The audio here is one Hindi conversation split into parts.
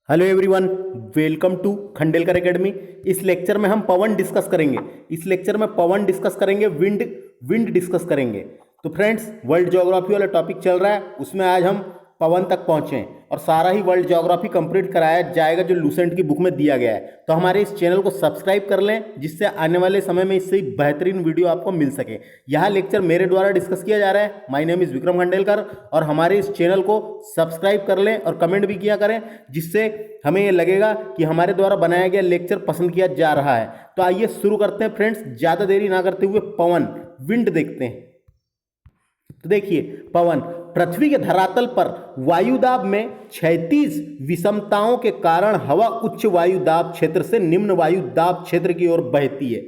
Hello everyone, welcome to Khandelkar academy. इस लेक्चर में हम पवन डिस्कस करेंगे। इस लेक्चर में पवन डिस्कस करेंगे, विंड डिस्कस करेंगे। तो फ्रेंड्स, वर्ल्ड ज्योग्राफी वाला टॉपिक चल रहा है, उसमें आज हम पवन तक पहुंचे हैं और सारा ही वर्ल्ड ज्योग्राफी कंप्लीट कराया जाएगा जो लूसेंट की बुक में दिया गया है। तो हमारे इस चैनल को सब्सक्राइब कर लें, जिससे आने वाले समय में इससे बेहतरीन वीडियो आपको मिल सके। यह लेक्चर मेरे द्वारा डिस्कस किया जा रहा है। My name is Vikram Khandelkar, और हमारे इस चैनल को सब्सक्राइब कर लें और कमेंट भी किया करें, जिससे हमें ये लगेगा कि हमारे द्वारा बनाया गया लेक्चर पसंद किया जा रहा है। तो आइए शुरू करते हैं फ्रेंड्स, ज़्यादा देरी ना करते हुए पवन विंड देखते हैं। तो देखिए, पवन पृथ्वी के धरातल पर वायुदाब में क्षैतिज विषमताओं के कारण हवा उच्च वायुदाब क्षेत्र से निम्न वायुदाब क्षेत्र की ओर बहती है।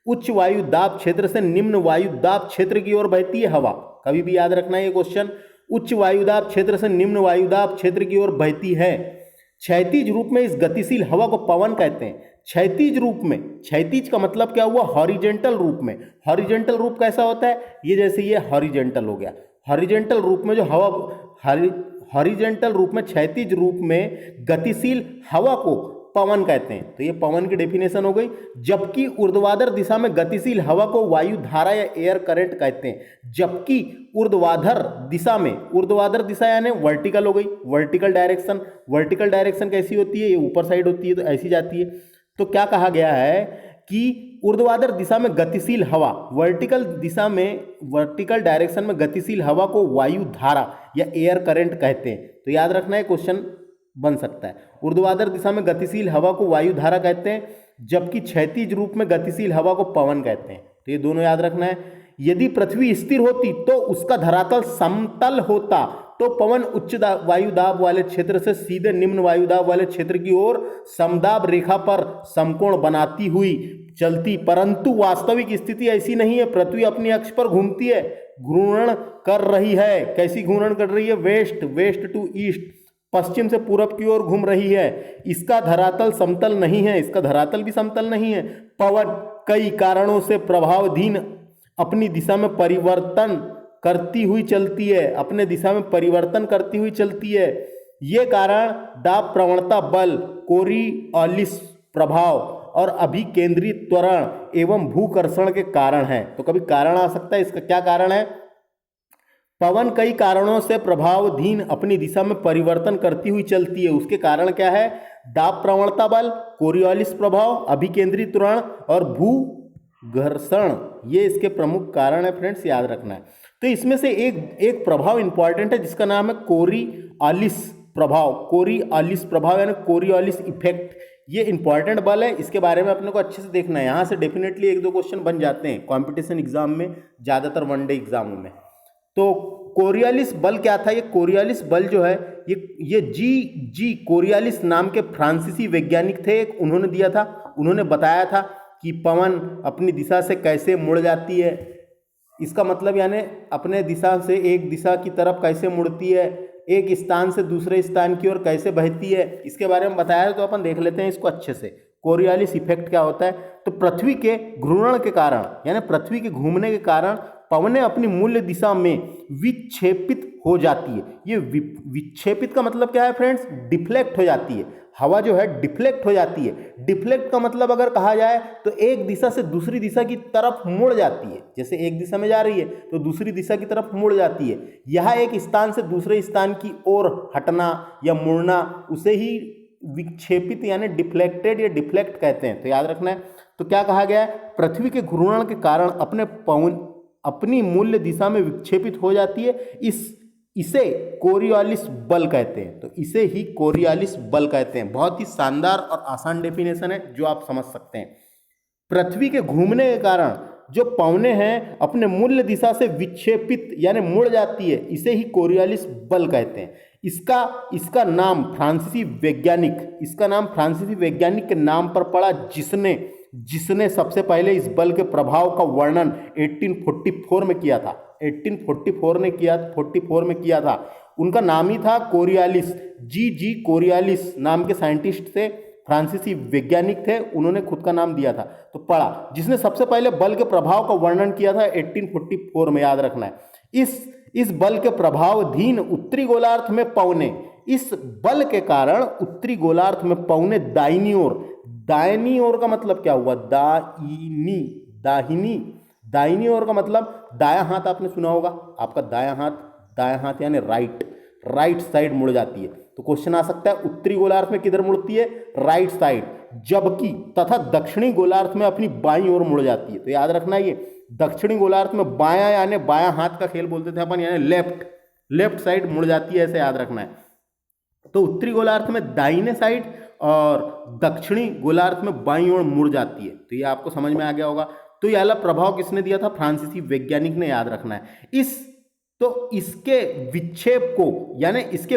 उच्च वायुदाब क्षेत्र से निम्न वायुदाब क्षेत्र की ओर बहती है हवा। कभी भी याद रखना ये क्वेश्चन, उच्च वायुदाब क्षेत्र से निम्न वायुदाब क्षेत्र की ओर बहती है। क्षैतिज रूप में इस गतिशील हवा को पवन कहते हैं। क्षैतिज रूप में, क्षैतिज का मतलब क्या हुआ? हॉरिजेंटल रूप में। हॉरिजेंटल रूप कैसा होता है? ये जैसे ये हॉरिजेंटल हो गया। हॉरिजेंटल रूप में जो हवा, हॉरिजेंटल रूप में, क्षैतिज रूप में गतिशील हवा को पवन कहते हैं। तो ये पवन की डेफिनेशन हो गई। जबकि ऊर्ध्वाधर दिशा में गतिशील हवा को वायु धारा या एयर करंट कहते हैं। जबकि ऊर्ध्वाधर दिशा में, ऊर्ध्वाधर दिशा यानी वर्टिकल हो गई, वर्टिकल डायरेक्शन। वर्टिकल डायरेक्शन कैसी होती है? ये ऊपर साइड होती है, तो ऐसी जाती है। तो क्या कहा गया है कि ऊर्ध्वाधर दिशा में गतिशील हवा, वर्टिकल दिशा में, वर्टिकल डायरेक्शन में गतिशील हवा को वायु धारा या एयर करंट कहते हैं। तो याद रखना है, क्वेश्चन बन सकता है। ऊर्ध्वाधर दिशा में गतिशील हवा को वायु धारा कहते हैं, जबकि क्षैतिज रूप में गतिशील हवा को पवन कहते हैं। तो ये दोनों याद रखना है। यदि पृथ्वी स्थिर होती तो उसका धरातल समतल होता, तो पवन उच्च वायुदाब वाले क्षेत्र से सीधे निम्न वायुदाब वाले क्षेत्र की ओर समदाब रेखा पर समकोण बनाती हुई चलती। परंतु वास्तविक स्थिति ऐसी नहीं है। पृथ्वी अपनी अक्ष पर घूमती है, घूर्णन कर रही है। कैसी घूर्णन कर रही है? वेस्ट टू ईस्ट, पश्चिम से पूरब की ओर घूम रही है। इसका धरातल समतल नहीं है, इसका धरातल भी समतल नहीं है। पवन कई कारणों से प्रभावाधीन अपनी दिशा में परिवर्तन करती हुई चलती है, अपने दिशा में परिवर्तन करती हुई चलती है। ये कारण दाब प्रवणता बल, कोरियोलिस प्रभाव और अभिकेंद्रित त्वरण एवं भूकर्षण के कारण है। तो कभी कारण आ सकता है, इसका क्या कारण है? पवन कई कारणों से प्रभावाधीन अपनी दिशा में परिवर्तन करती हुई चलती है। उसके कारण क्या है? दाब प्रवणता बल, कोरियोलिस प्रभाव, अभिकेंद्रित त्वरण और भूघर्षण, ये इसके प्रमुख कारण है फ्रेंड्स, याद रखना है। तो इसमें से एक प्रभाव इंपॉर्टेंट है, जिसका नाम है कोरियोलिस प्रभाव। कोरियोलिस प्रभाव यानी कोरियोलिस इफेक्ट, ये इंपॉर्टेंट बल है। इसके बारे में अपने को अच्छे से देखना है। यहाँ से डेफिनेटली एक दो क्वेश्चन बन जाते हैं कॉम्पिटिशन एग्जाम में, ज़्यादातर वनडे एग्जामों में। तो कोरियोलिस बल क्या था? ये कोरियोलिस बल जो है, ये जी कोरियोलिस नाम के फ्रांसीसी वैज्ञानिक थे, उन्होंने दिया था। उन्होंने बताया था कि पवन अपनी दिशा से कैसे मुड़ जाती है। इसका मतलब यानी अपने दिशा से एक दिशा की तरफ कैसे मुड़ती है, एक स्थान से दूसरे स्थान की ओर कैसे बहती है, इसके बारे में बताया है। तो अपन देख लेते हैं इसको अच्छे से। कोरियोलिस इफेक्ट क्या होता है? तो पृथ्वी के घूर्णन के कारण, यानी पृथ्वी के घूमने के कारण पवनें अपनी मूल दिशा में विक्षेपित हो जाती है। ये विक्षेपित का मतलब क्या है फ्रेंड्स? डिफ्लेक्ट हो जाती है। हवा जो है डिफ्लेक्ट हो जाती है। डिफ्लेक्ट का मतलब अगर कहा जाए तो एक दिशा से दूसरी दिशा की तरफ मुड़ जाती है। जैसे एक दिशा में जा रही है तो दूसरी दिशा की तरफ मुड़ जाती है। यह एक स्थान से दूसरे स्थान की ओर हटना या मुड़ना, उसे ही विक्षेपित यानी डिफ्लेक्टेड या डिफ्लेक्ट कहते हैं। तो याद रखना है। तो क्या कहा गया है? पृथ्वी के घूर्णन के कारण अपनी मूल दिशा में विक्षेपित हो जाती है। इसे कोरियोलिस बल कहते हैं। तो इसे ही कोरियोलिस बल कहते हैं। बहुत ही शानदार और आसान डेफिनेशन है, जो आप समझ सकते हैं। पृथ्वी के घूमने के कारण जो पवनें हैं अपने मूल दिशा से विक्षेपित यानी मुड़ जाती है, इसे ही कोरियोलिस बल कहते हैं। इसका नाम फ्रांसीसी वैज्ञानिक के नाम पर पड़ा, जिसने सबसे पहले इस बल के प्रभाव का वर्णन 1844 में किया था। 1844 में किया था। उनका नाम ही था कोरियोलिस। जी कोरियोलिस नाम के साइंटिस्ट थे, फ्रांसीसी वैज्ञानिक थे, उन्होंने खुद का नाम दिया था। तो पढ़ा, जिसने सबसे पहले बल के प्रभाव का वर्णन किया था 1844 में, याद रखना है। इस बल के प्रभावाधीन उत्तरी गोलार्ध में पवनें इस बल के कारण उत्तरी गोलार्ध में पौने दाहिनी ओर का मतलब क्या हुआ, दाहिनी ओर का मतलब दायां हाथ, आपने सुना होगा, आपका दायां हाथ यानी राइट साइड मुड़ जाती है। तो क्वेश्चन आ सकता है उत्तरी गोलार्ध में किधर मुड़ती है, राइट साइड, जबकि तथा दक्षिणी गोलार्ध में अपनी बाईं ओर मुड़ जाती है। तो याद रखना ये दक्षिणी गोलार्ध में बायां यानी बायां हाथ का खेल बोलते थे अपन, यानी लेफ्ट साइड मुड़ जाती है, ऐसे याद रखना है। तो उत्तरी गोलार्ध में दाहिने साइड और दक्षिणी गोलार्ध में बाईं ओर मुड़ जाती है। तो ये आपको समझ में आ गया होगा। तो ये वाला प्रभाव किसने दिया था, फ्रांसीसी वैज्ञानिक ने, याद रखना है। इसके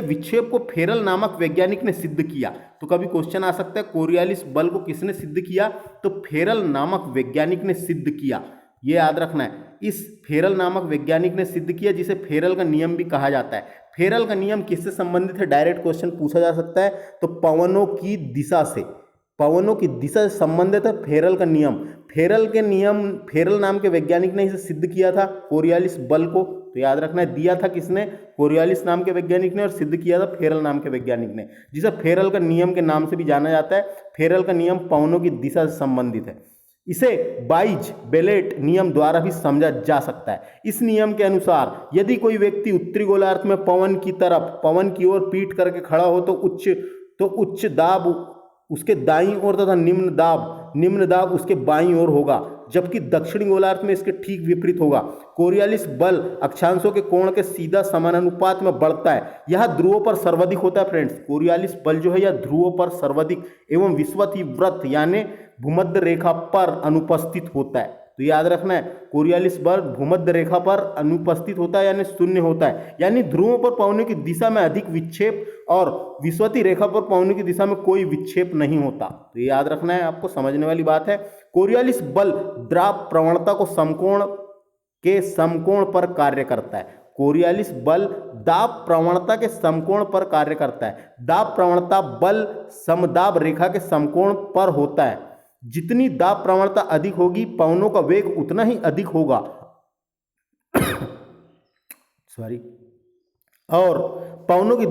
विक्षेप को फेरल नामक वैज्ञानिक ने सिद्ध किया। तो कभी क्वेश्चन आ सकता है कोरियालिस बल को किसने सिद्ध किया, तो फेरल नामक वैज्ञानिक ने सिद्ध किया, ये याद रखना है। इस फेरल नामक वैज्ञानिक ने सिद्ध किया, जिसे फेरल का नियम भी कहा जाता है। फेरल का नियम किससे संबंधित है, डायरेक्ट क्वेश्चन पूछा जा सकता है, तो पवनों की दिशा से संबंधित है फेरल का नियम। फेरल नाम के वैज्ञानिक ने इसे सिद्ध किया था, कोरियालिस बल को। तो याद रखना है, दिया था किसने, कोरियालिस नाम के वैज्ञानिक ने, और सिद्ध किया था फेरल नाम के वैज्ञानिक ने, जिसे फेरल का नियम के नाम से भी जाना जाता है। फेरल का नियम पवनों की दिशा से संबंधित है। इसे बाइज बेलेट नियम द्वारा भी समझा जा सकता है। इस नियम के अनुसार यदि कोई व्यक्ति उत्तरी गोलार्ध में पवन की ओर पीठ करके खड़ा हो, तो उच्च दाब उसके दाईं ओर तथा निम्न दाब उसके बाईं ओर होगा, जबकि दक्षिणी गोलार्ध में इसके ठीक विपरीत होगा। कोरियालिस बल अक्षांशों के कोण के सीधा समानुपात में बढ़ता है। यह ध्रुवों पर सर्वाधिक होता है फ्रेंड्स। कोरियालिस बल जो है यह ध्रुवों पर सर्वाधिक एवं विषुवतीय वृत्त यानी भूमध्य रेखा पर अनुपस्थित होता है। तो याद रखना है, कोरियालिस बल भूमध्य रेखा पर अनुपस्थित होता है यानी शून्य होता है, यानी ध्रुवों पर पवनों की दिशा में अधिक विक्षेप और विषुवतीय रेखा पर पवनों की दिशा में कोई विक्षेप नहीं होता। तो ये याद रखना है, आपको समझने वाली बात है। कोरियालिस बल द्राव प्रवणता को समकोण पर कार्य करता है। कोरियालिस बल दाब प्रवणता के समकोण पर कार्य करता है। दाब प्रवणता बल समदाब रेखा के समकोण पर होता है। जितनी दाब प्रवणता अधिक होगी, पवनों का वेग उतना ही अधिक होगा और पवनों की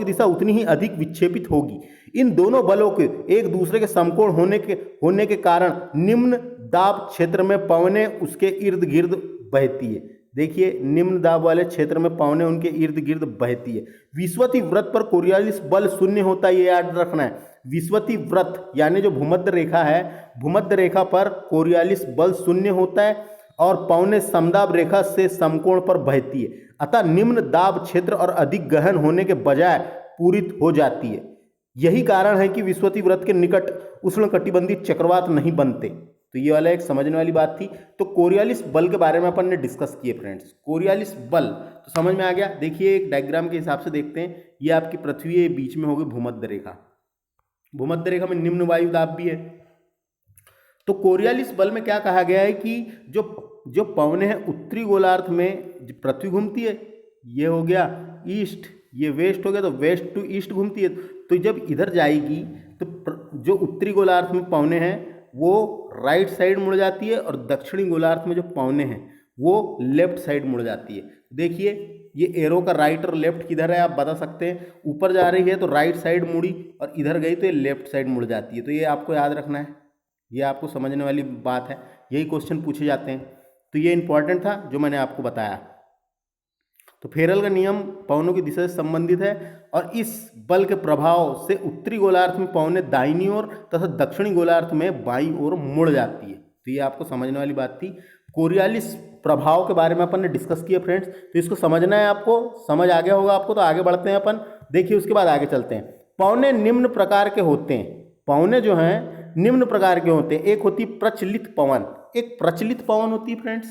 दिशा उतनी ही अधिक विक्षेपित होगी। इन दोनों बलों के एक दूसरे के समकोण होने के कारण निम्न दाब क्षेत्र में पवनें उसके इर्द गिर्द बहती है। देखिए, निम्न दाब वाले क्षेत्र में पवनें उनके इर्द गिर्द बहती है। विषुवतीय वृत्त पर कोरियालिस बल शून्य होता है, ये याद रखना है। विषुवतीय वृत्त यानी जो भूमध्य रेखा है, भूमध्य रेखा पर कोरियालिस बल शून्य होता है और पवनें समदाब रेखा से समकोण पर बहती है। अतः निम्न दाब क्षेत्र और अधिक गहन होने के बजाय पूरित हो जाती है। यही कारण है कि विषुवतीय वृत्त के निकट उष्णकटिबंधीय चक्रवात नहीं बनते। तो ये वाला एक समझने वाली बात थी। तो कोरियालिस बल के बारे में अपन ने डिस्कस किए फ्रेंड्स। कोरियालिस बल तो समझ में आ गया। देखिए, एक डायग्राम के हिसाब से देखते हैं। ये आपकी पृथ्वी है, बीच में होगी भूमध्य रेखा। भूमध्य रेखा में निम्न वायु दाब भी है। तो कोरियालिस बल में क्या कहा गया है कि जो पवनें हैं उत्तरी गोलार्ध में पृथ्वी घूमती है, ये हो गया ईस्ट, ये वेस्ट हो गया, तो वेस्ट टू ईस्ट घूमती है। तो जब इधर जाएगी तो जो उत्तरी गोलार्ध में पवनें हैं वो राइट साइड मुड़ जाती है और दक्षिणी गोलार्ध में जो पवनें हैं वो लेफ्ट साइड मुड़ जाती है। देखिए, ये एरो का राइट और लेफ्ट किधर है आप बता सकते हैं। ऊपर जा रही है तो राइट साइड मुड़ी और इधर गई तो ये लेफ्ट साइड मुड़ जाती है। तो ये आपको याद रखना है, ये आपको समझने वाली बात है। यही क्वेश्चन पूछे जाते हैं। तो ये इंपॉर्टेंट था जो मैंने आपको बताया। तो फेरल का नियम पवनों की दिशा से संबंधित है और इस बल के प्रभाव से उत्तरी गोलार्ध में पवनें दाहिनी ओर तथा दक्षिणी गोलार्ध में बाईं ओर मुड़ जाती है। तो ये आपको समझने वाली बात थी। कोरियालिस प्रभाव के बारे में अपन ने डिस्कस किया फ्रेंड्स। तो इसको समझना है, आपको समझ आ गया होगा आपको। तो आगे बढ़ते हैं अपन। देखिए, उसके बाद आगे चलते हैं। पवनें निम्न प्रकार के होते हैं। पवनें जो हैं निम्न प्रकार के होते हैं। एक होती प्रचलित पवन, एक प्रचलित पवन होती है फ्रेंड्स,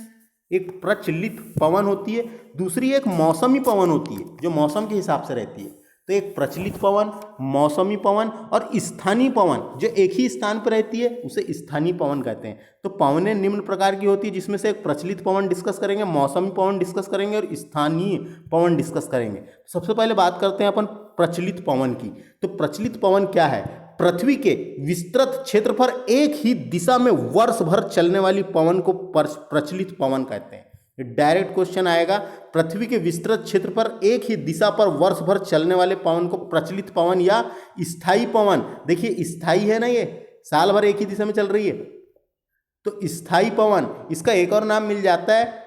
एक प्रचलित पवन होती है। दूसरी एक मौसमी पवन होती है जो मौसम के हिसाब से रहती है। तो एक प्रचलित पवन, मौसमी पवन और स्थानीय पवन जो एक ही स्थान पर रहती है उसे स्थानीय पवन कहते हैं। तो पवनें निम्न प्रकार की होती है, जिसमें से एक प्रचलित पवन डिस्कस करेंगे, मौसमी पवन डिस्कस करेंगे और स्थानीय पवन डिस्कस करेंगे। सबसे पहले बात करते हैं अपन प्रचलित पवन की। तो प्रचलित पवन क्या है? पृथ्वी के विस्तृत क्षेत्र पर एक ही दिशा में वर्ष भर चलने वाली पवन को प्रचलित पवन कहते हैं। डायरेक्ट क्वेश्चन आएगा। पृथ्वी के विस्तृत क्षेत्र पर एक ही दिशा पर वर्ष भर चलने वाले पवन को प्रचलित पवन या स्थायी पवन, देखिए स्थायी है ना, ये साल भर एक ही दिशा में चल रही है, तो स्थायी पवन, इसका एक और नाम मिल जाता है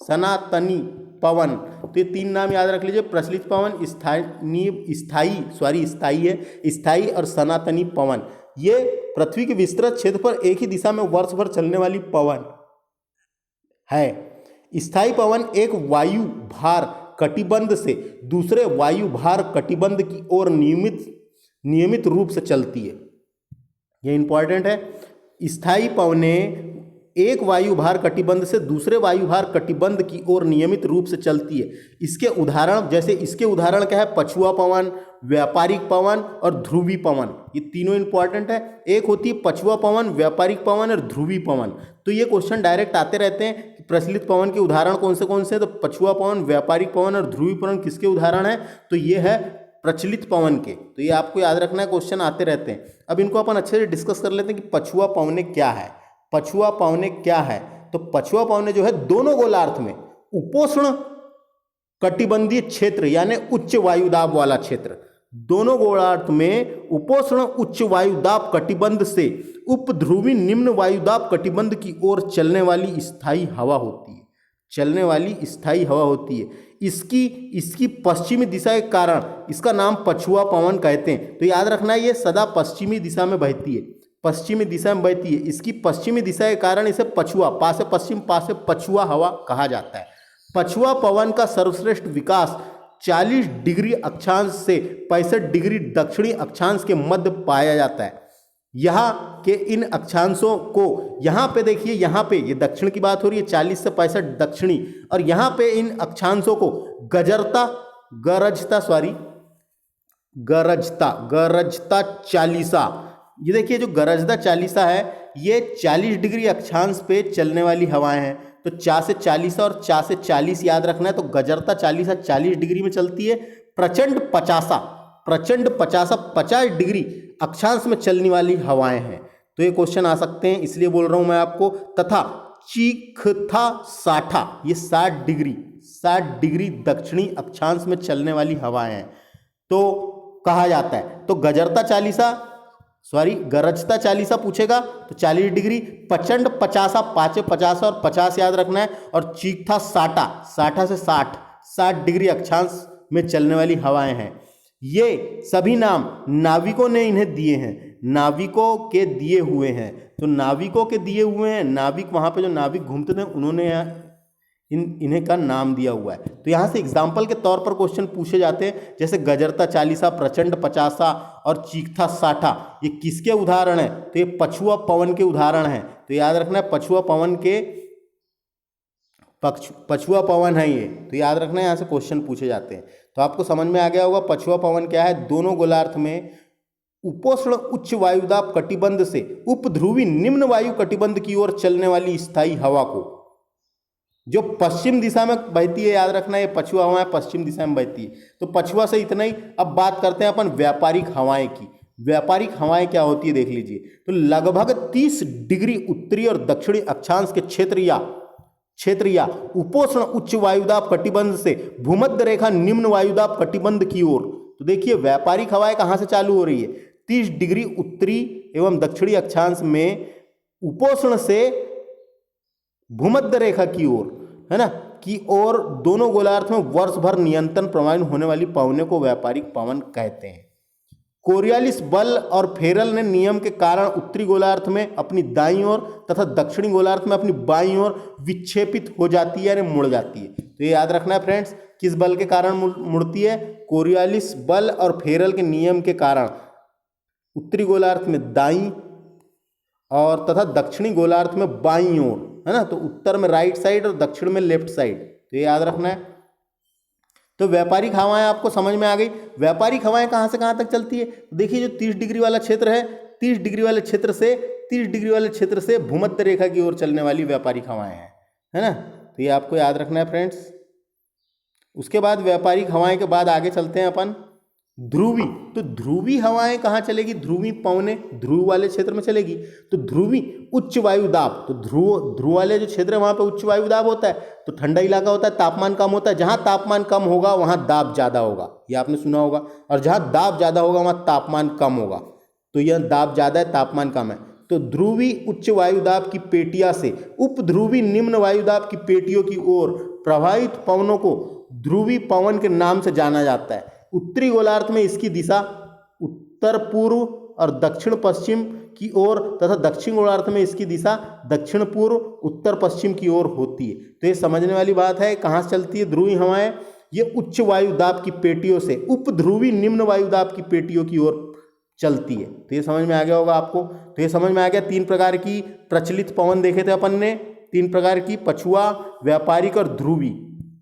सनातनी पवन। तो ये तीन नाम याद रख लीजिए, प्रचलित पवन, स्थायी और सनातनी पवन। ये पृथ्वी के विस्तृत क्षेत्र पर एक ही दिशा में वर्ष भर चलने वाली पवन है। स्थायी पवन एक वायु भार कटिबंध से दूसरे वायु भार कटिबंध की ओर नियमित रूप से चलती है। यह इंपॉर्टेंट है। स्थायी पवनें एक वायु भार कटिबंध से दूसरे वायु भार कटिबंध की ओर नियमित रूप से चलती है। इसके उदाहरण क्या है, पछुआ पवन, व्यापारिक पवन और ध्रुवी पवन। ये तीनों इंपॉर्टेंट है। एक होती है पछुआ पवन, व्यापारिक पवन और ध्रुवी पवन। तो ये क्वेश्चन डायरेक्ट आते रहते हैं कि प्रचलित पवन के उदाहरण कौन से हैं, तो पछुआ पवन, व्यापारिक पवन और ध्रुवी पवन किसके उदाहरण है, तो ये है प्रचलित पवन के। तो ये आपको याद रखना है, क्वेश्चन आते रहते हैं। अब इनको अपन अच्छे से डिस्कस कर लेते हैं कि पछुआ पवनें क्या है। पछुआ पवनें क्या है, तो पछुआ पवनें जो है दोनों गोलार्ध में उपोष्ण कटिबंधीय क्षेत्र यानी उच्च वायुदाब वाला क्षेत्र, दोनों गोलार्ध में उपोष्ण उच्च वायुदाब कटिबंध से उपध्रुवी निम्न वायुदाब कटिबंध की ओर चलने वाली स्थायी हवा होती है। इसकी पश्चिमी दिशा के कारण इसका नाम पछुआ पवन कहते हैं। तो याद रखना है, ये सदा पश्चिमी दिशा में बहती है, इसकी पश्चिमी दिशा के कारण इसे पछुआ, पा से पश्चिम, पा से पछुआ हवा कहा जाता है। पछुआ पवन का सर्वश्रेष्ठ विकास 40 डिग्री अक्षांश से 65 डिग्री दक्षिणी अक्षांश के मध्य पाया जाता है। यहाँ के इन अक्षांशों को, यहाँ पे देखिए, यहाँ पे ये दक्षिण की बात हो रही है, 40 से 65 दक्षिणी, और यहाँ पे इन अक्षांशों को गरजता चालीसा, ये देखिए जो गरजदा चालीसा है, ये 40 डिग्री अक्षांश पे चलने वाली हवाएं हैं। तो चा से 40 और चा से 40 याद रखना है। तो गजरता चालीसा 40 डिग्री में चलती है। प्रचंड पचासा 50 डिग्री अक्षांश में चलने वाली हवाएं हैं। तो ये क्वेश्चन आ सकते हैं, इसलिए बोल रहा हूं मैं आपको। तथा चीखथा साठा, ये 60 डिग्री दक्षिणी अक्षांश में चलने वाली हवाएं हैं तो कहा जाता है। तो गरजता चालीसा पूछेगा तो 40 डिग्री, प्रचंड पचासा, 50 और 50 याद रखना है, और चीखथा साठा से 60 डिग्री अक्षांश में चलने वाली हवाएं हैं। ये सभी नाम नाविकों ने इन्हें दिए हैं, नाविकों के दिए हुए हैं। तो नाविकों के दिए हुए हैं, नाविक वहाँ पे जो नाविक घूमते थे उन्होंने इन्हें का नाम दिया हुआ है। तो यहाँ से एग्जाम्पल के तौर पर क्वेश्चन पूछे जाते हैं, जैसे गजरता चालीसा, प्रचंड पचासा और चीखता साठा, ये किसके उदाहरण हैं, तो ये पछुआ पवन के उदाहरण हैं। तो याद रखना है, पछुआ पवन है ये, तो याद रखना है, यहाँ से क्वेश्चन पूछे जाते हैं। तो आपको समझ में आ गया होगा पछुआ पवन क्या है। दोनों गोलार्ध में उपोष्ण उच्च वायुदाब कटिबंध से उपध्रुवी निम्न वायु कटिबंध की ओर चलने वाली स्थायी हवा को, जो पश्चिम दिशा में बहती है, याद रखना है, ये पछुआ हवाएं पश्चिम दिशा में बहती है। तो पछुआ से इतना ही। अब बात करते हैं अपन व्यापारिक हवाएं की। व्यापारिक हवाएं क्या होती है देख लीजिए। तो लगभग 30 डिग्री उत्तरी और दक्षिणी अक्षांश के क्षेत्र या उपोष्ण उच्च वायुदाब कटिबंध से भूमध्य रेखा निम्न वायुदाब कटिबंध की ओर। तो देखिए व्यापारिक हवाएं कहां से चालू हो रही है, 30 डिग्री उत्तरी एवं दक्षिणी अक्षांश में उपोष्ण से भूमध्य रेखा की ओर, है ना, की ओर दोनों गोलार्ध में वर्ष भर निरंतर प्रवाहित होने वाली पवनों को व्यापारिक पवन कहते हैं। कोरियालिस बल और फेरल ने नियम के कारण उत्तरी गोलार्ध में अपनी दाईं ओर तथा दक्षिणी गोलार्ध में अपनी बाईं ओर विक्षेपित हो जाती है, यानी मुड़ जाती है। तो ये याद रखना है फ्रेंड्स, किस बल के कारण मुड़ती है, कोरियालिस बल और फेरल के नियम के कारण उत्तरी गोलार्ध में दाईं और तथा दक्षिणी गोलार्ध में बाईं ओर, है ना, तो उत्तर में राइट साइड और दक्षिण में लेफ्ट साइड। तो ये याद रखना है। तो व्यापारिक हवाएं आपको समझ में आ गई। व्यापारिक हवाएं कहां से कहां तक चलती है, तो देखिए जो 30 डिग्री वाला क्षेत्र है, 30 डिग्री वाले क्षेत्र से भूमध्य रेखा की ओर चलने वाली व्यापारिक हवाएं हैं, है ना। तो ये आपको याद रखना है फ्रेंड्स। उसके बाद व्यापारिक हवाएं के बाद आगे चलते हैं अपन ध्रुवी, तो ध्रुवी हवाएं कहाँ चलेगी, ध्रुवी पवनें ध्रुव वाले क्षेत्र में चलेगी। तो ध्रुवी उच्च वायु दाब, तो ध्रुव वाले जो क्षेत्र है वहाँ पे उच्च वायु दाब होता है, तो ठंडा इलाका होता है, तापमान कम होता है। जहाँ तापमान कम होगा वहाँ दाब ज़्यादा होगा, ये आपने सुना होगा, और जहाँ दाब ज़्यादा होगा वहाँ तापमान कम होगा। तो यह दाब ज़्यादा है, तापमान कम है। तो ध्रुवी उच्च वायुदाब की पेटिया से उपध्रुवी निम्न वायुदाब की पेटियों की ओर प्रवाहित पवनों को ध्रुवी पवन के नाम से जाना जाता है। उत्तरी गोलार्ध में इसकी दिशा उत्तर पूर्व और दक्षिण पश्चिम की ओर तथा दक्षिण गोलार्ध में इसकी दिशा दक्षिण पूर्व उत्तर पश्चिम की ओर होती है। तो ये समझने वाली बात है, कहाँ से चलती है ध्रुवी हवाएं, ये उच्च वायुदाब की पेटियों से उपध्रुवी निम्न वायुदाब की पेटियों की ओर चलती है। तो ये समझ में आ गया होगा आपको। तो ये समझ में आ गया, तीन प्रकार की प्रचलित पवन देखे थे अपन ने, तीन प्रकार की, पछुआ, व्यापारिक और ध्रुवी।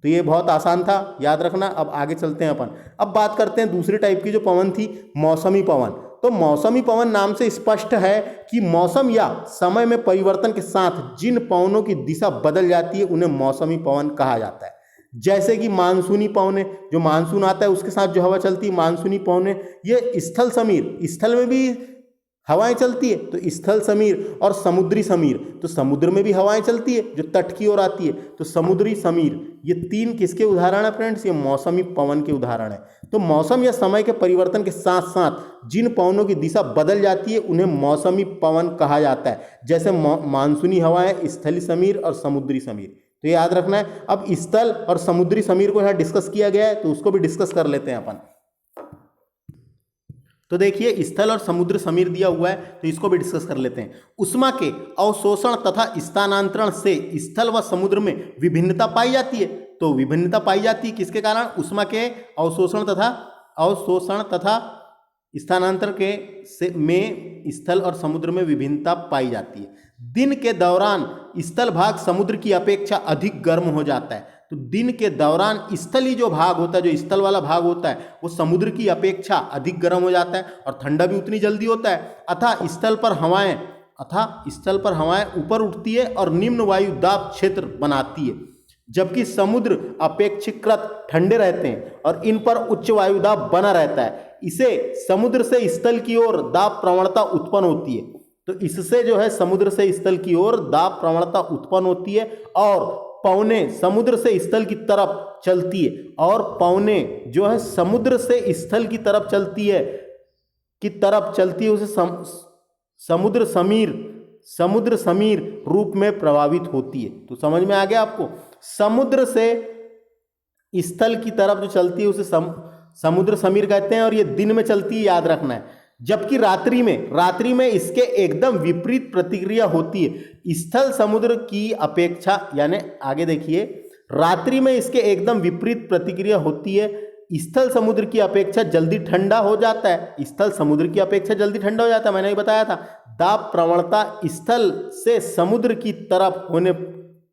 तो ये बहुत आसान था, याद रखना। अब आगे चलते हैं अपन। अब बात करते हैं दूसरी टाइप की जो पवन थी, मौसमी पवन। तो मौसमी पवन नाम से स्पष्ट है कि मौसम या समय में परिवर्तन के साथ जिन पवनों की दिशा बदल जाती है उन्हें मौसमी पवन कहा जाता है। जैसे कि मानसूनी पवनें, जो मानसून आता है उसके साथ जो हवा चलती है मानसूनी पवनें, ये स्थल समीर, स्थल में भी हवाएं चलती है, तो स्थल समीर और समुद्री समीर, तो समुद्र में भी हवाएं चलती है जो तट की ओर आती है, तो समुद्री समीर। ये तीन किसके उदाहरण है फ्रेंड्स, ये मौसमी पवन के उदाहरण है। तो मौसम या समय के परिवर्तन के साथ साथ जिन पवनों की दिशा बदल जाती है उन्हें मौसमी पवन कहा जाता है। जैसे मानसूनी हवाएं, स्थली समीर और समुद्री समीर। तो ये याद रखना है। अब स्थल और समुद्री समीर को यहाँ डिस्कस किया गया है, तो उसको भी डिस्कस कर लेते हैं अपन। तो देखिए, स्थल और समुद्र समीर दिया हुआ है, तो इसको भी डिस्कस कर लेते हैं। उष्मा के अवशोषण तथा स्थानांतरण से स्थल व समुद्र में विभिन्नता पाई जाती है। तो विभिन्नता पाई जाती है किसके कारण, उष्मा के अवशोषण तथा स्थानांतरण में स्थल और समुद्र में विभिन्नता पाई जाती है। दिन के दौरान स्थल भाग समुद्र की अपेक्षा अधिक गर्म हो जाता है। तो दिन के दौरान स्थली जो भाग होता है, जो स्थल वाला भाग होता है, वो समुद्र की अपेक्षा अधिक गर्म हो जाता है और ठंडा भी उतनी जल्दी होता है। अतः स्थल पर हवाएं ऊपर उठती है और निम्न वायु दाब क्षेत्र बनाती है, जबकि समुद्र अपेक्षाकृत ठंडे रहते हैं और इन पर उच्च वायुदाब बना रहता है। इसे समुद्र से स्थल की ओर दाब प्रवणता उत्पन्न होती है। तो इससे जो है समुद्र से स्थल की ओर दाब प्रवणता उत्पन्न होती है और पवनें समुद्र से स्थल की तरफ चलती है, और पवनें जो है समुद्र से स्थल की तरफ चलती है उसे समुद्र समीर रूप में प्रभावित होती है। तो समझ में आ गया आपको, समुद्र से स्थल की तरफ जो चलती है उसे समुद्र समीर कहते हैं, और ये दिन में चलती है, याद रखना है। जबकि रात्रि में इसके एकदम विपरीत प्रतिक्रिया होती है। स्थल समुद्र की अपेक्षा, यानी आगे देखिए, रात्रि में इसके एकदम विपरीत प्रतिक्रिया होती है। स्थल समुद्र की अपेक्षा जल्दी ठंडा हो जाता है। स्थल समुद्र की अपेक्षा जल्दी ठंडा हो जाता है, मैंने ही बताया था। दाब प्रवणता स्थल से समुद्र की तरफ होने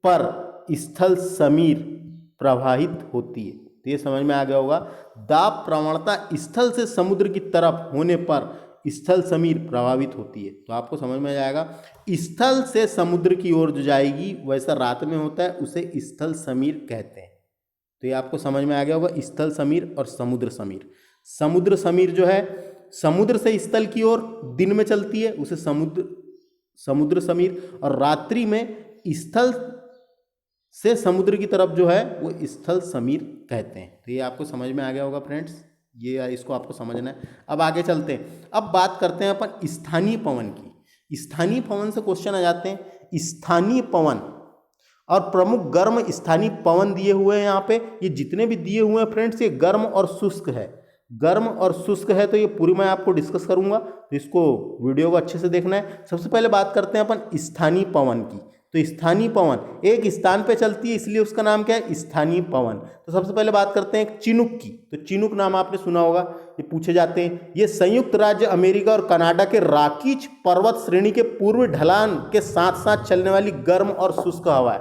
पर स्थल समीर प्रवाहित होती है। तो ये समझ में आ गया होगा, दाब प्रवणता स्थल से समुद्र की तरफ होने पर स्थल समीर प्रभावित होती है। तो आपको समझ में आ जाएगा, स्थल से समुद्र की ओर जो जाएगी वैसा रात में होता है, उसे स्थल समीर कहते हैं। तो ये आपको समझ में आ गया होगा, स्थल समीर और समुद्र समीर। समुद्र समीर जो है समुद्र से स्थल की ओर दिन में चलती है, उसे समुद्र समीर, और रात्रि में स्थल से समुद्र की तरफ जो है वो स्थल समीर कहते हैं। तो ये आपको समझ में आ गया होगा फ्रेंड्स, ये इसको आपको समझना है। अब आगे चलते हैं। अब बात करते हैं अपन स्थानीय पवन की। स्थानीय पवन से क्वेश्चन आ जाते हैं। स्थानीय पवन और प्रमुख गर्म स्थानीय पवन दिए हुए हैं यहाँ पे। ये जितने भी दिए हुए हैं फ्रेंड्स, ये गर्म और शुष्क है। गर्म और शुष्क है, तो ये पूरी मैं आपको डिस्कस करूंगा, तो इसको वीडियो को अच्छे से देखना है। सबसे पहले बात करते हैं अपन स्थानीय पवन की। तो स्थानीय पवन एक स्थान पे चलती है, इसलिए उसका नाम क्या है, स्थानीय पवन। तो सबसे पहले बात करते हैं चिनूक की। तो चिनूक नाम आपने सुना होगा, ये पूछे जाते हैं। ये संयुक्त राज्य अमेरिका और कनाडा के रॉकीज पर्वत श्रेणी के पूर्व ढलान के साथ साथ चलने वाली गर्म और शुष्क हवा है।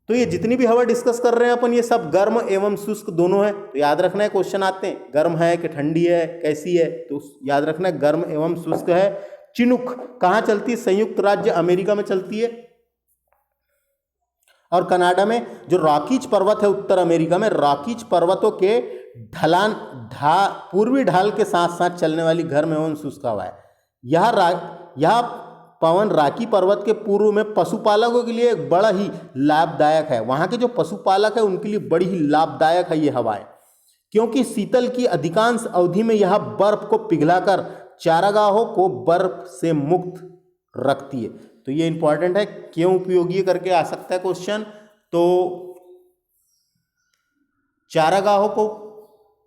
तो ये जितनी भी हवा डिस्कस कर रहे हैं अपन, ये सब गर्म एवं शुष्क दोनों है। तो याद रखना है, क्वेश्चन आते हैं गर्म है कि ठंडी है, कैसी है, तो याद रखना है गर्म एवं शुष्क है। चिनूक कहाँ चलती है, संयुक्त राज्य अमेरिका में चलती है, और कनाडा में जो रॉकीज पर्वत है, उत्तर अमेरिका में रॉकीज पर्वतों के ढलान पूर्वी ढाल के साथ साथ चलने वाली गर्म एवं शुष्क हवा है। यह पवन राकी पर्वत के पूर्व में पशुपालकों के लिए एक बड़ा ही लाभदायक है। वहाँ के जो पशुपालक है उनके लिए बड़ी ही लाभदायक है ये हवाएं, क्योंकि शीतल की अधिकांश अवधि में यह बर्फ को पिघलाकर चारागाहों को बर्फ से मुक्त रखती है। तो ये इंपॉर्टेंट है, क्यों उपयोगी करके आ सकता है क्वेश्चन। तो चारागाहों को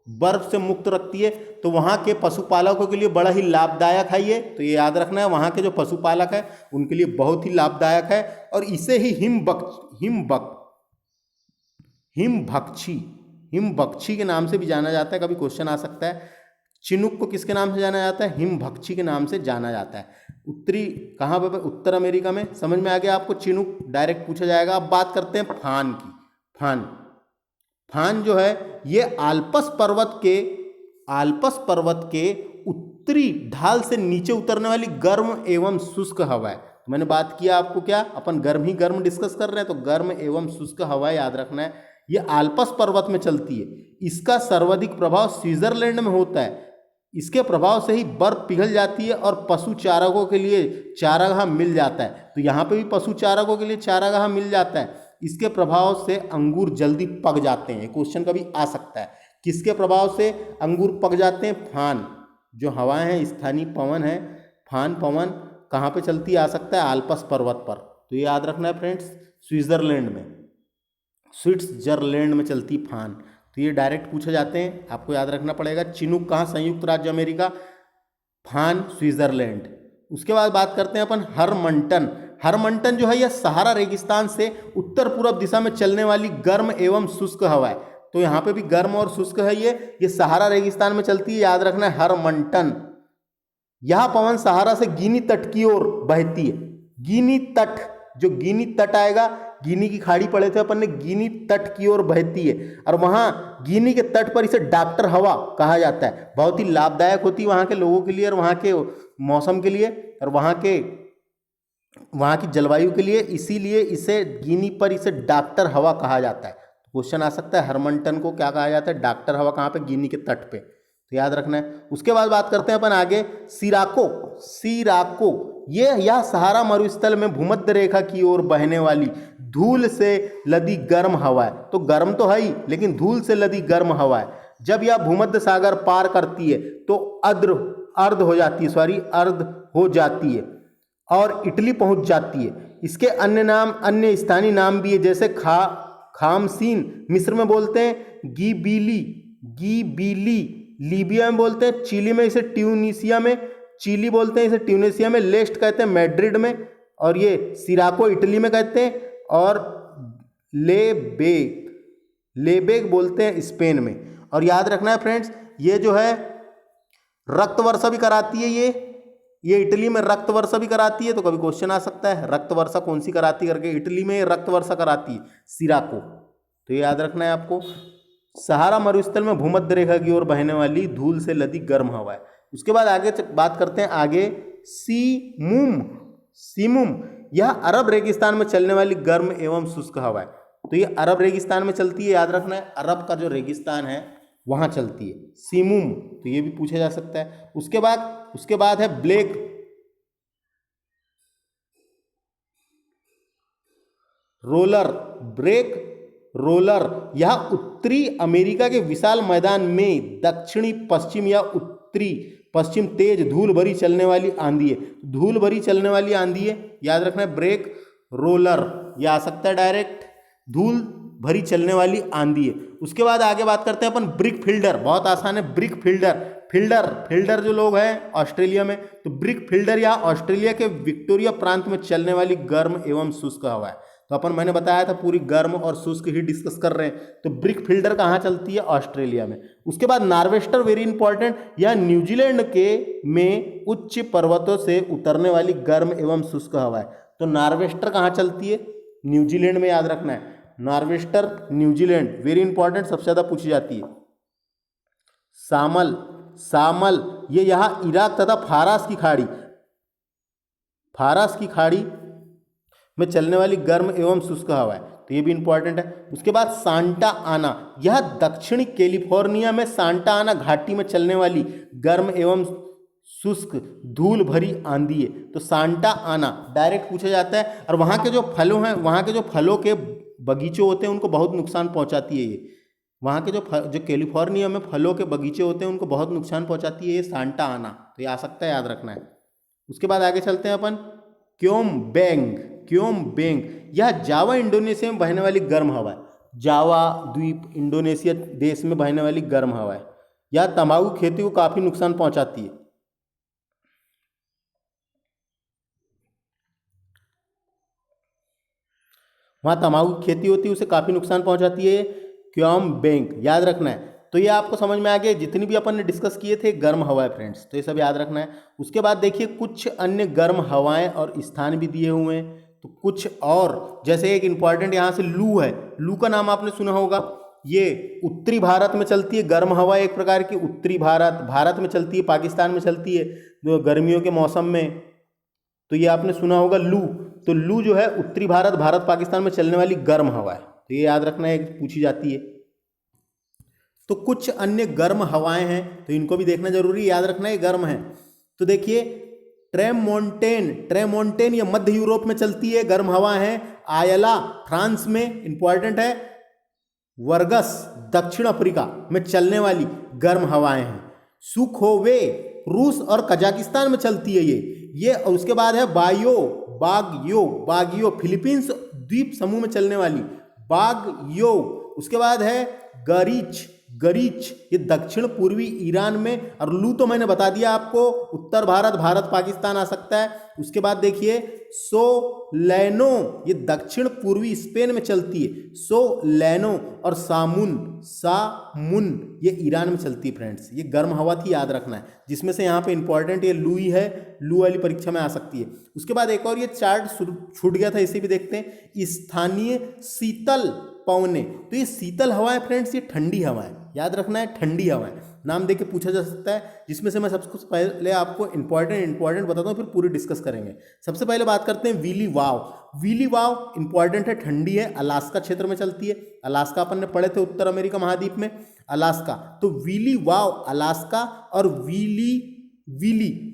बर्फ से मुक्त रखती है, तो वहाँ के पशुपालकों के लिए बड़ा ही लाभदायक है ये, तो ये याद रखना है। वहाँ के जो पशुपालक है उनके लिए बहुत ही लाभदायक है। और इसे ही हिमभक्षी के नाम से भी जाना जाता है। कभी क्वेश्चन आ सकता है, चिनुक को किसके नाम से जाना जाता है? हिमभक्षी के नाम से जाना जाता है। उत्तरी कहाँ पर? उत्तर अमेरिका में। समझ में आ गया आपको? चिनुक डायरेक्ट पूछा जाएगा। अब बात करते हैं फान की। फान जो है ये आल्पस पर्वत के उत्तरी ढाल से नीचे उतरने वाली गर्म एवं शुष्क हवा है। तो मैंने बात किया आपको, क्या अपन गर्म ही गर्म डिस्कस कर रहे हैं, तो गर्म एवं शुष्क हवा याद रखना है। ये आल्पस पर्वत में चलती है। इसका सर्वाधिक प्रभाव स्विट्जरलैंड में होता है। इसके प्रभाव से ही बर्फ पिघल जाती है और पशु चारकों के लिए चारागाह मिल जाता है। तो यहाँ पे भी पशु चारकों के लिए चारागाह मिल जाता है। इसके प्रभाव से अंगूर जल्दी पक जाते हैं। क्वेश्चन कभी आ सकता है, किसके प्रभाव से अंगूर पक जाते हैं? फान जो हवाएं हैं, स्थानीय पवन है, फान पवन कहाँ पे चलती है? आ सकता है आल्पस पर्वत पर। तो ये याद रखना है फ्रेंड्स, स्विट्जरलैंड में चलती फान। तो ये डायरेक्ट पूछे जाते हैं, आपको याद रखना पड़ेगा। चिनुक कहाँ? संयुक्त राज्य अमेरिका, फान स्विट्जरलैंड। उसके बाद बात करते हैं अपन हरमंटन जो है यह सहारा रेगिस्तान से उत्तर पूर्व दिशा में चलने वाली गर्म एवं शुष्क हवा है। तो यहाँ पे भी गर्म और शुष्क है। ये सहारा रेगिस्तान में चलती है, याद रखना है हरमंटन। यह पवन सहारा से गिनी तट की ओर बहती है। गिनी तट आएगा, गिनी की खाड़ी पढ़े थे अपन ने, गिनी तट की ओर बहती है। और वहाँ गिनी के तट पर इसे डॉक्टर हवा कहा जाता है। बहुत ही लाभदायक होती है वहाँ के लोगों के लिए और वहाँ के मौसम के लिए और वहाँ की जलवायु के लिए, इसीलिए इसे गिनी पर इसे डॉक्टर हवा कहा जाता है। क्वेश्चन आ सकता है, हरमंटन को क्या कहा जाता है? डॉक्टर हवा। कहाँ पे? गिनी के तट पे। तो याद रखना है। उसके बाद बात करते हैं अपन आगे सिराको। यह सहारा मरुस्थल में भूमध्य रेखा की ओर बहने वाली धूल से लदी गर्म हवा है। तो गर्म तो है ही, लेकिन धूल से लदी गर्म हवा है। जब यह भूमध्य सागर पार करती है तो अर्ध हो जाती है और इटली पहुंच जाती है। इसके अन्य स्थानीय नाम भी है, जैसे खामसीन मिस्र में बोलते हैं, गीबीली लीबिया में बोलते हैं, चिली में इसे ट्यूनीसिया में चिली बोलते हैं, इसे ट्यूनीसिया में, लेस्ट कहते हैं मैड्रिड में, और ये सिराको इटली में कहते हैं, और लेबेग बोलते हैं स्पेन में। और याद रखना है फ्रेंड्स, ये जो है रक्त वर्षा भी कराती है। ये इटली में रक्त वर्षा भी कराती है। तो कभी क्वेश्चन आ सकता है, रक्त वर्षा कौन सी कराती करके? इटली में रक्त वर्षा कराती है सिराको। तो ये याद रखना है आपको। सहारा मरुस्थल में भूमध्य रेखा की ओर बहने वाली धूल से लदी गर्म हवा है। उसके बाद आगे बात करते हैं सीमुम। यह अरब रेगिस्तान में चलने वाली गर्म एवं शुष्क हवा है। तो ये अरब रेगिस्तान में चलती है, याद रखना है। अरब का जो रेगिस्तान है वहां चलती है सीमुम। तो ये भी पूछा जा सकता है। उसके बाद है ब्रेक रोलर। यह उत्तरी अमेरिका के विशाल मैदान में दक्षिणी पश्चिम या उत्तरी पश्चिम तेज धूल भरी चलने वाली आंधी है। याद रखना है ब्रेक रोलर। यह आ सकता है डायरेक्ट, धूल भरी चलने वाली आंधी है। उसके बाद आगे बात करते हैं अपन ब्रिक फिल्डर। बहुत आसान है, ब्रिक फिल्डर जो लोग हैं ऑस्ट्रेलिया में, तो ब्रिक फिल्डर या ऑस्ट्रेलिया के विक्टोरिया प्रांत में चलने वाली गर्म एवं शुष्क हवा है। तो मैंने बताया था पूरी गर्म और शुष्क ही डिस्कस कर रहे हैं। तो ब्रिक फिल्डर कहाँ चलती है? ऑस्ट्रेलिया में। उसके बाद नार्वेस्टर, वेरी इंपॉर्टेंट, यह न्यूजीलैंड में उच्च पर्वतों से उतरने वाली गर्म एवं शुष्क हवा है। तो नार्वेस्टर कहाँ चलती है? न्यूजीलैंड में, याद रखना है। नार्वेस्टर न्यूजीलैंड, वेरी इंपॉर्टेंट, सबसे ज्यादा पूछी जाती है। सामल ये यहाँ इराक तथा फारस की खाड़ी में चलने वाली गर्म एवं शुष्क हवा है। तो ये भी इंपॉर्टेंट है। उसके बाद सांता आना, यह दक्षिणी कैलिफोर्निया में सांता आना घाटी में चलने वाली गर्म एवं शुष्क धूल भरी आंधी है। तो सांता आना डायरेक्ट पूछा जाता है। और वहाँ के जो फलों हैं, वहाँ के जो फलों के बगीचे होते हैं उनको बहुत नुकसान पहुँचाती है ये। वहाँ के जो कैलिफोर्निया में फलों के बगीचे होते हैं उनको बहुत नुकसान पहुँचाती है ये सांता आना। तो ये आ सकता है, याद रखना है। उसके बाद आगे चलते हैं अपन। क्योमबेंग, क्योमबेंग यह जावा इंडोनेशिया में बहने वाली गर्म हवा है। जावा द्वीप इंडोनेशिया देश में बहने वाली गर्म हवा है। यह तंबाकू खेती को काफ़ी नुकसान पहुंचाती है। वहाँ तंबाकू की खेती होती है, उसे काफ़ी नुकसान पहुंचाती है क्योमबेंग, याद रखना है। तो ये आपको समझ में आ गया, जितनी भी अपन ने डिस्कस किए थे गर्म हवाएं फ्रेंड्स, तो ये सब याद रखना है। उसके बाद देखिए कुछ अन्य गर्म हवाएं और स्थान भी दिए हुए हैं। तो कुछ और, जैसे एक इंपॉर्टेंट यहाँ से लू है। लू का नाम आपने सुना होगा। ये उत्तरी भारत में चलती है गर्म हवा, एक प्रकार की उत्तरी भारत में चलती है, पाकिस्तान में चलती है गर्मियों के मौसम में। तो ये आपने सुना होगा लू। तो लू जो है उत्तरी भारत पाकिस्तान में चलने वाली गर्म हवा है। तो ये याद रखना है, पूछी जाती है। तो कुछ अन्य गर्म हवाएं हैं, तो इनको भी देखना जरूरी है, याद रखना है गर्म है। तो देखिए ट्रेमोंटेन ये मध्य यूरोप में चलती है, गर्म हवा है। आयला फ्रांस में, इंपॉर्टेंट है। वर्गस दक्षिण अफ्रीका में चलने वाली गर्म हवाएं हैं। सुखोवे रूस और कजाकिस्तान में चलती है ये। और उसके बाद है बागयो फिलीपींस द्वीप समूह में चलने वाली बागयो। उसके बाद है गरीच ये दक्षिण पूर्वी ईरान में। और लू तो मैंने बता दिया आपको, उत्तर भारत पाकिस्तान आ सकता है। उसके बाद देखिए सोलेनो ये दक्षिण पूर्वी स्पेन में चलती है, सोलेनो। और सामुन ये ईरान में चलती है फ्रेंड्स। ये गर्म हवा थी, याद रखना है। जिसमें से यहाँ पे इंपॉर्टेंट ये लू ही है, लू वाली परीक्षा में आ सकती है। उसके बाद एक और ये चार्ट छूट गया था, इसे भी देखते हैं। स्थानीय शीतल पवने, तो ये शीतल हवा है फ्रेंड्स, ये ठंडी हवा है, याद रखना है, ठंडी हवा है। नाम देके पूछा जा सकता है, जिसमें से मैं सबसे पहले आपको इंपॉर्टेंट बताता हूँ, फिर पूरी डिस्कस करेंगे। सबसे पहले बात करते हैं विली वाव इंपॉर्टेंट है, ठंडी है, अलास्का क्षेत्र में चलती है। अलास्का अपन ने पढ़े थे उत्तर अमेरिका महाद्वीप में, अलास्का। तो विली वाव अलास्का और विली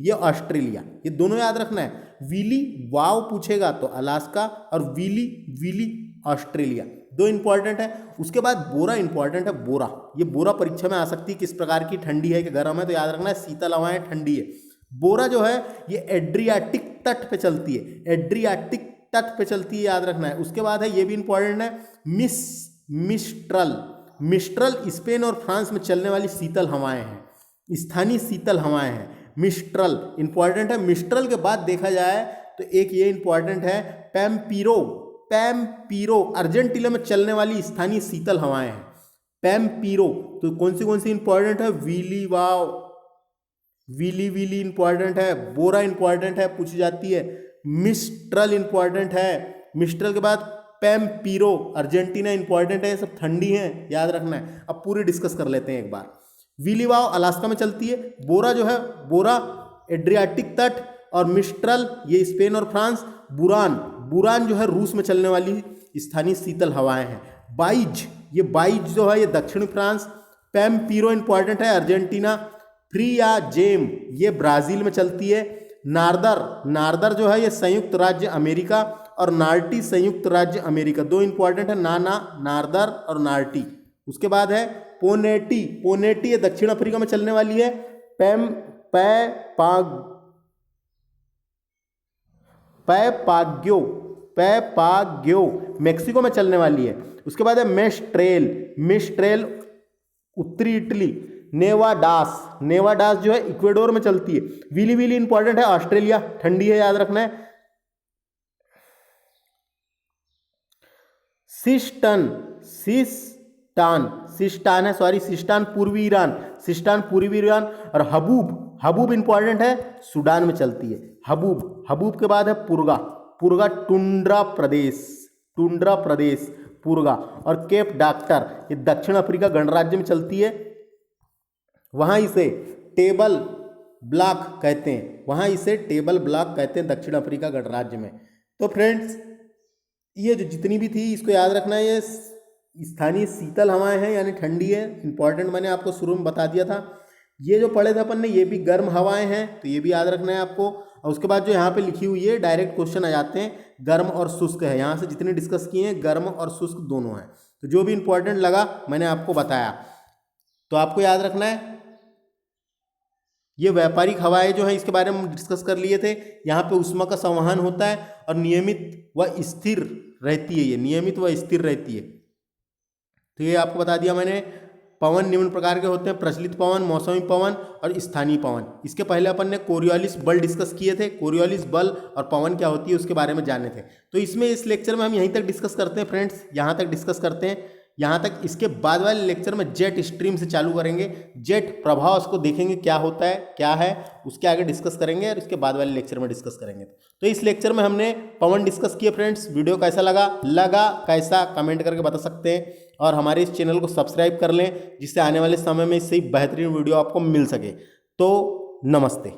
ये ऑस्ट्रेलिया, ये दोनों याद रखना है। विली वाव पूछेगा तो अलास्का, और विली ऑस्ट्रेलिया, दो इंपॉर्टेंट है। उसके बाद बोरा इंपॉर्टेंट है, बोरा। ये बोरा परीक्षा में आ सकती है, किस प्रकार की, ठंडी है कि गर्म है, तो याद रखना है शीतल हवाएं, ठंडी है। बोरा जो है ये एड्रियाटिक तट पे चलती है, एड्रियाटिक तट पे चलती है, याद रखना है। उसके बाद है, ये भी इंपॉर्टेंट है, मिस्ट्रल स्पेन और फ्रांस में चलने वाली शीतल हवाएं हैं, स्थानीय शीतल हवाएं हैं। मिस्ट्रल इंपॉर्टेंट है। मिस्ट्रल के बाद देखा जाए तो एक ये इंपॉर्टेंट है, पैम्पीरो अर्जेंटीना में चलने वाली स्थानीय शीतल हवाएं हैं, पैम्पीरो। तो कौन सी इंपॉर्टेंट है, विली इंपॉर्टेंट है, बोरा इंपॉर्टेंट है, पूछी जाती है। मिस्ट्रल इंपॉर्टेंट है, मिस्ट्रल के बाद पैम्पीरो अर्जेंटीना इंपॉर्टेंट है। ये सब ठंडी हैं, याद रखना है। अब पूरी डिस्कस कर लेते हैं एक बार। विली वाव अलास्का में चलती है, बोरा जो है, बोरा एड्रियाटिक तट, और मिस्ट्रल ये स्पेन और फ्रांस। बुरान जो है रूस में चलने वाली स्थानीय शीतल हवाएं हैं। बाइज जो है ये दक्षिणी फ्रांस। पैम्पीरो इंपॉर्टेंट है, अर्जेंटीना। फ्रियाजेम ये ब्राजील में चलती है। नार्दर जो है ये संयुक्त राज्य अमेरिका, और नार्टी संयुक्त राज्य अमेरिका, दो इंपॉर्टेंट है, नार्दर और नार्टी। उसके बाद है पोनेटी ये दक्षिण अफ्रीका में चलने वाली है। पैपाग्यो मेक्सिको में चलने वाली है। उसके बाद है मेस्ट्रेल उत्तरी इटली। नेवाडास जो है इक्वेडोर में चलती है। विली इंपॉर्टेंट है, ऑस्ट्रेलिया, ठंडी है, याद रखना है। सिस्टान पूर्वी ईरान। और हबूब इंपॉर्टेंट है, सूडान में चलती है। हबूब के बाद है पुरगा टुंड्रा प्रदेश पुरगा। और केप डॉक्टर ये दक्षिण अफ्रीका गणराज्य में चलती है। वहाँ इसे टेबल ब्लॉक कहते हैं, दक्षिण अफ्रीका गणराज्य में। तो फ्रेंड्स ये जो जितनी भी थी इसको याद रखना है, ये स्थानीय शीतल हवाएं हैं यानी ठंडी है, इंपॉर्टेंट मैंने आपको शुरू में बता दिया था। ये जो पढ़े थे अपन ने ये भी गर्म हवाएं हैं, तो ये भी याद रखना है आपको। और उसके बाद जो यहाँ पे लिखी हुई है डायरेक्ट क्वेश्चन आ जाते हैं, गर्म और शुष्क है, यहाँ से जितने डिस्कस किए हैं गर्म और शुष्क दोनों हैं। तो जो भी इंपॉर्टेंट लगा मैंने आपको बताया, तो आपको याद रखना है। ये व्यापारिक हवाएं जो है इसके बारे में हम डिस्कस कर लिए थे। यहाँ पे ऊष्मा का संवहन होता है और नियमित व स्थिर रहती है, ये नियमित व स्थिर रहती है। तो ये आपको बता दिया मैंने। पवन निम्न प्रकार के होते हैं, प्रचलित पवन, मौसमी पवन और स्थानीय पवन। इसके पहले अपन ने कोरियोलिस बल डिस्कस किए थे, कोरियोलिस बल और पवन क्या होती है उसके बारे में जाने थे। तो इसमें इस लेक्चर में हम यहीं तक डिस्कस करते हैं फ्रेंड्स, यहाँ तक डिस्कस करते हैं, यहाँ तक। इसके बाद वाले लेक्चर में जेट स्ट्रीम से चालू करेंगे, जेट प्रभाव उसको देखेंगे क्या होता है क्या है, उसके आगे डिस्कस करेंगे और इसके बाद वाले लेक्चर में डिस्कस करेंगे। तो इस लेक्चर में हमने पवन डिस्कस किए फ्रेंड्स। वीडियो कैसा लगा कैसा कमेंट करके बता सकते हैं, और हमारे इस चैनल को सब्सक्राइब कर लें जिससे आने वाले समय में इससे बेहतरीन वीडियो आपको मिल सके। तो नमस्ते।